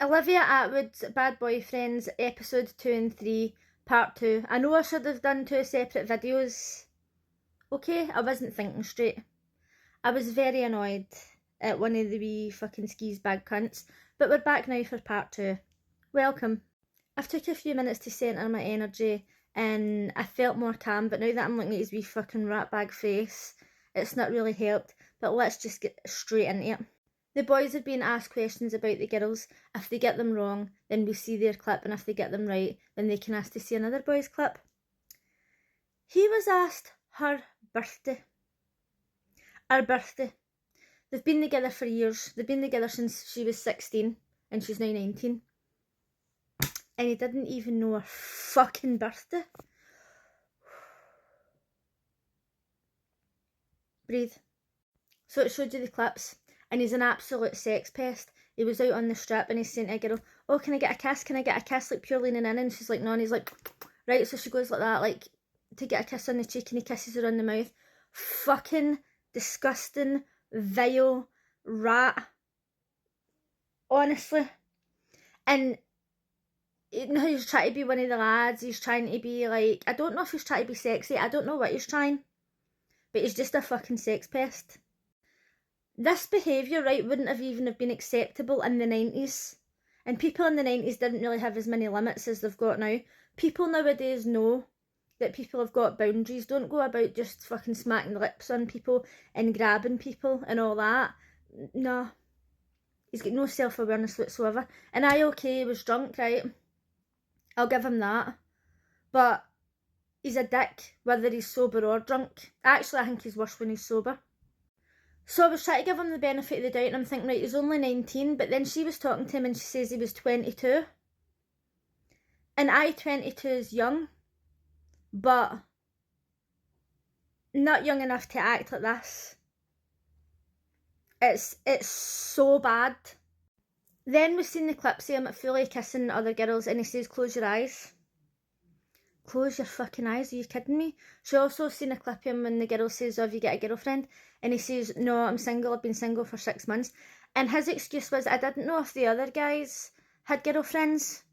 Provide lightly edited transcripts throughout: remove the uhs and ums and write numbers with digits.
Olivia Attwood Bad Boyfriends, episode 2 and 3, part 2. I know I should have done 2 separate videos. Okay, I wasn't thinking straight. I was very annoyed at one of the wee fucking skis bag cunts, but we're back now for part 2. Welcome. I've took a few minutes to centre my energy and I felt more calm, but now that I'm looking at his wee fucking ratbag face, it's not really helped, but let's just get straight into it. The boys had been asked questions about the girls. If they get them wrong, then we see their clip, and if they get them right, then they can ask to see another boy's clip. He was asked her birthday. Her birthday. They've been together for years. They've been together since she was 16, and she's now 19. And he didn't even know her fucking birthday. Breathe. So it showed you the clips. And he's an absolute sex pest. He was out on the strip and he's saying to a girl, oh, can I get a kiss? Can I get a kiss? Like pure leaning in. And she's like, no. And he's like, right. So she goes like that, like to get a kiss on the cheek, and he kisses her on the mouth. Fucking disgusting, vile rat. Honestly. And you know, he's trying to be one of the lads. He's trying to be like, I don't know if he's trying to be sexy. I don't know what he's trying. But he's just a fucking sex pest. This behaviour, right, wouldn't have even have been acceptable in the 90s. And people in the 90s didn't really have as many limits as they've got now. People nowadays know that people have got boundaries. Don't go about just fucking smacking the lips on people and grabbing people and all that. No. He's got no self-awareness whatsoever. And he was drunk, right? I'll give him that. But he's a dick, whether he's sober or drunk. Actually, I think he's worse when he's sober. So I was trying to give him the benefit of the doubt, and I'm thinking, right, he's only 19, but then she was talking to him and she says he was 22. And 22 is young, but not young enough to act like this. It's so bad. Then we've seen the clips of him fully kissing other girls, and he says, close your eyes. Close your fucking eyes, are you kidding me? She also seen a clip of him when the girl says, oh, have you got a girlfriend? And he says, no, I'm single, I've been single for 6 months. And his excuse was, I didn't know if the other guys had girlfriends.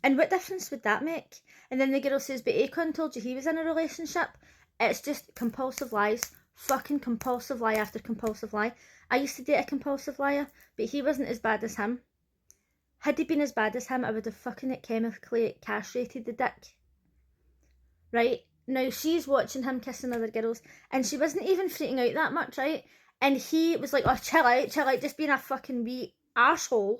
And what difference would that make? And then the girl says, but Akon told you he was in a relationship. It's just compulsive lies. Fucking compulsive lie after compulsive lie. I used to date a compulsive liar, but he wasn't as bad as him. Had he been as bad as him, I would have fucking chemically castrated the dick. Right? Now, she's watching him kissing other girls, and she wasn't even freaking out that much, right? And he was like, oh, chill out, just being a fucking wee arsehole.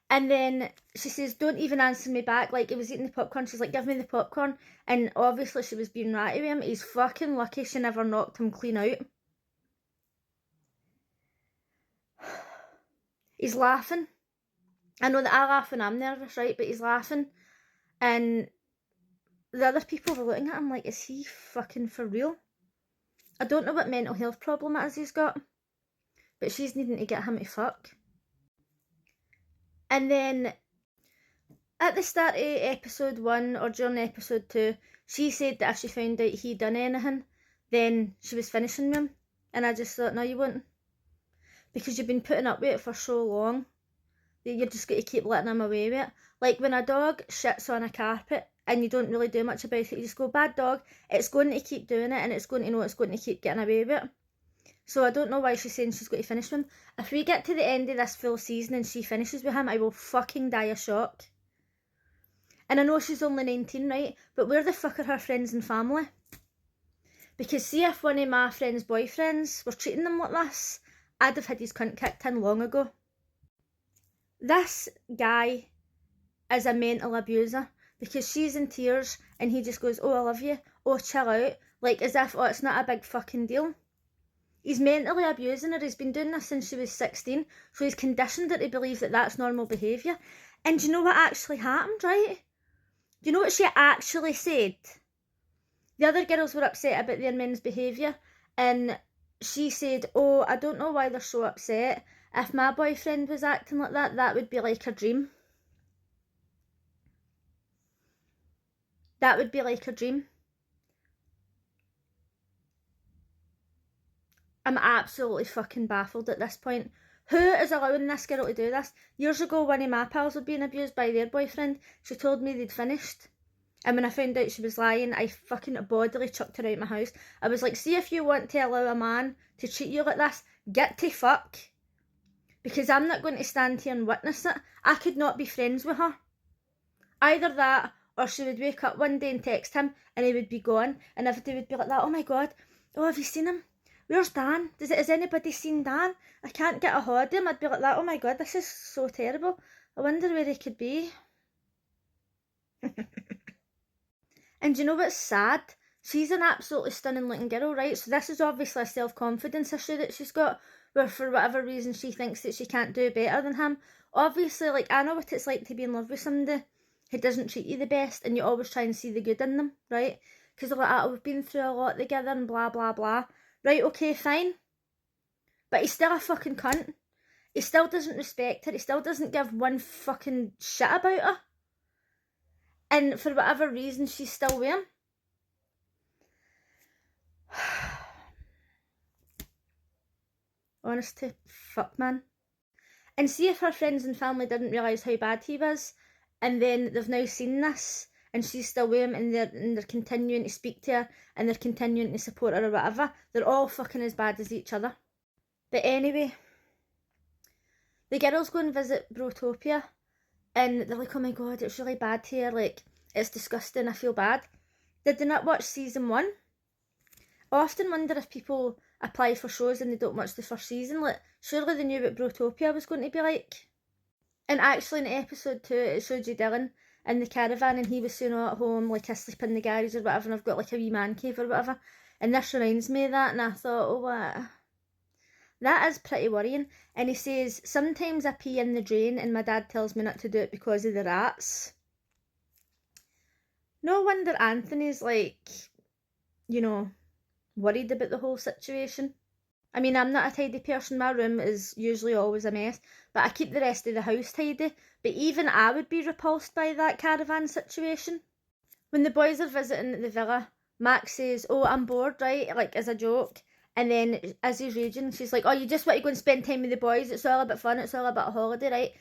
And then she says, don't even answer me back. Like, he was eating the popcorn. She's like, give me the popcorn. And obviously she was being ratty with him. He's fucking lucky she never knocked him clean out. He's laughing. I know that I laugh when I'm nervous, right? But he's laughing. And the other people were looking at him like, is he fucking for real? I don't know what mental health problem it is he's got, but she's needing to get him to fuck. And then at the start of episode 1 or during episode 2, she said that if she found out he'd done anything, then she was finishing with him. And I just thought, no, you wouldn't. Because you've been putting up with it for so long that you're just going to keep letting him away with it. Like when a dog shits on a carpet and you don't really do much about it, you just go, bad dog, it's going to keep doing it and it's going to know it's going to keep getting away with it. So I don't know why she's saying she's going to finish with him. If we get to the end of this full season and she finishes with him, I will fucking die of shock. And I know she's only 19, right? But where the fuck are her friends and family? Because see, if one of my friends' boyfriends were treating them like this, I'd have had his cunt kicked in long ago. This guy is a mental abuser, because she's in tears and he just goes, oh, I love you, oh, chill out, like as if, oh, it's not a big fucking deal. He's mentally abusing her. He's been doing this since she was 16, so he's conditioned her to believe that that's normal behaviour. And do you know what actually happened, right? Do you know what she actually said? The other girls were upset about their men's behaviour, and she said, oh, I don't know why they're so upset. If my boyfriend was acting like that, that would be like a dream. That would be like a dream. I'm absolutely fucking baffled at this point. Who is allowing this girl to do this? Years ago, one of my pals was being abused by their boyfriend. She told me they'd finished. And when I found out she was lying, I fucking bodily chucked her out my house. I was like, see, if you want to allow a man to treat you like this, get to fuck. Because I'm not going to stand here and witness it. I could not be friends with her. Either that, or she would wake up one day and text him, and he would be gone, and everybody would be like that, oh my god, oh, have you seen him? Where's Dan? Has anybody seen Dan? I can't get a hold of him. I'd be like that, oh my god, this is so terrible. I wonder where he could be. And do you know what's sad? She's an absolutely stunning looking girl, right? So this is obviously a self-confidence issue that she's got, where for whatever reason she thinks that she can't do better than him. Obviously, like, I know what it's like to be in love with somebody who doesn't treat you the best, and you always try and see the good in them, right? Because they're like, oh, we've been through a lot together and blah, blah, blah. Right, okay, fine. But he's still a fucking cunt. He still doesn't respect her. He still doesn't give one fucking shit about her. And for whatever reason, she's still with him. Honestly, fuck, man. And see if her friends and family didn't realise how bad he was, and then they've now seen this, and she's still with him, and they're continuing to speak to her, and they're continuing to support her or whatever. They're all fucking as bad as each other. But anyway, the girls go and visit Brotopia, and they're like, oh my god, it's really bad here, like, it's disgusting, I feel bad. Did they not watch season 1? I often wonder if people apply for shows and they don't watch the first season. Like, surely they knew what Brotopia was going to be like. And actually in episode 2, it showed you Dylan in the caravan, and he was saying, oh, at home, like, I sleep in the garage or whatever, and I've got like a wee man cave or whatever. And this reminds me of that, and I thought, oh, what? That is pretty worrying. And he says, sometimes I pee in the drain and my dad tells me not to do it because of the rats. No wonder Anthony's like, you know, worried about the whole situation. I mean, I'm not a tidy person. My room is usually always a mess, but I keep the rest of the house tidy. But even I would be repulsed by that caravan situation. When the boys are visiting the villa, Max says, oh, I'm bored, right? Like, as a joke. And then as he's raging, she's like, oh, you just want to go and spend time with the boys. It's all about fun. It's all about a holiday, right?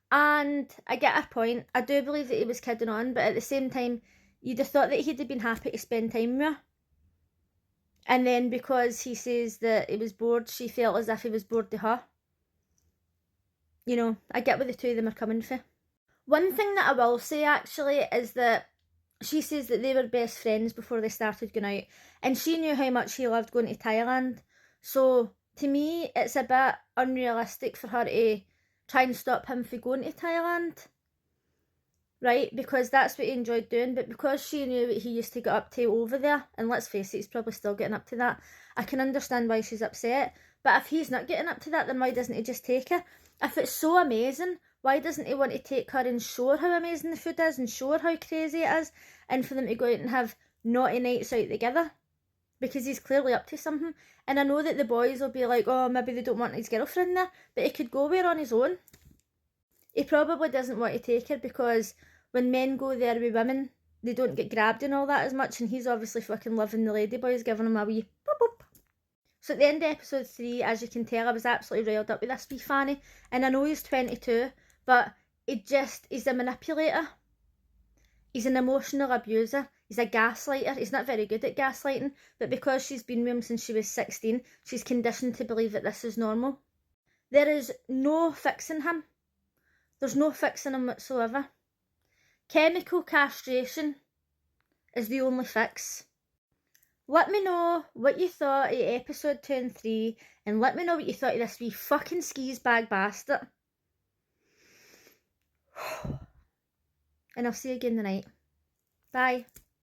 And I get her point. I do believe that he was kidding on, but at the same time, you'd have thought that he'd have been happy to spend time with her. And then because he says that he was bored, she felt as if he was bored to her. You know, I get where the two of them are coming from. One thing that I will say, actually, is that she says that they were best friends before they started going out, and she knew how much he loved going to Thailand. So, to me, it's a bit unrealistic for her to try and stop him from going to Thailand. Right? Because that's what he enjoyed doing, but because she knew what he used to get up to over there, and let's face it, he's probably still getting up to that, I can understand why she's upset. But if he's not getting up to that, then why doesn't he just take her? If it's so amazing, why doesn't he want to take her and show her how amazing the food is and show her how crazy it is, and for them to go out and have naughty nights out together? Because he's clearly up to something. And I know that the boys will be like, oh, maybe they don't want his girlfriend there, but he could go there on his own. He probably doesn't want to take her because when men go there with women, they don't get grabbed and all that as much, and he's obviously fucking loving the ladyboys, giving him a wee boop boop. So at the end of episode 3, as you can tell, I was absolutely riled up with this wee fanny, and I know he's 22, but he's a manipulator. He's an emotional abuser. He's a gaslighter. He's not very good at gaslighting, but because she's been with him since she was 16, she's conditioned to believe that this is normal. There is no fixing him. There's no fixing him whatsoever. Chemical castration is the only fix. Let me know what you thought of episode 2 and 3, and let me know what you thought of this wee fucking skis bag bastard. And I'll see you again tonight. Bye.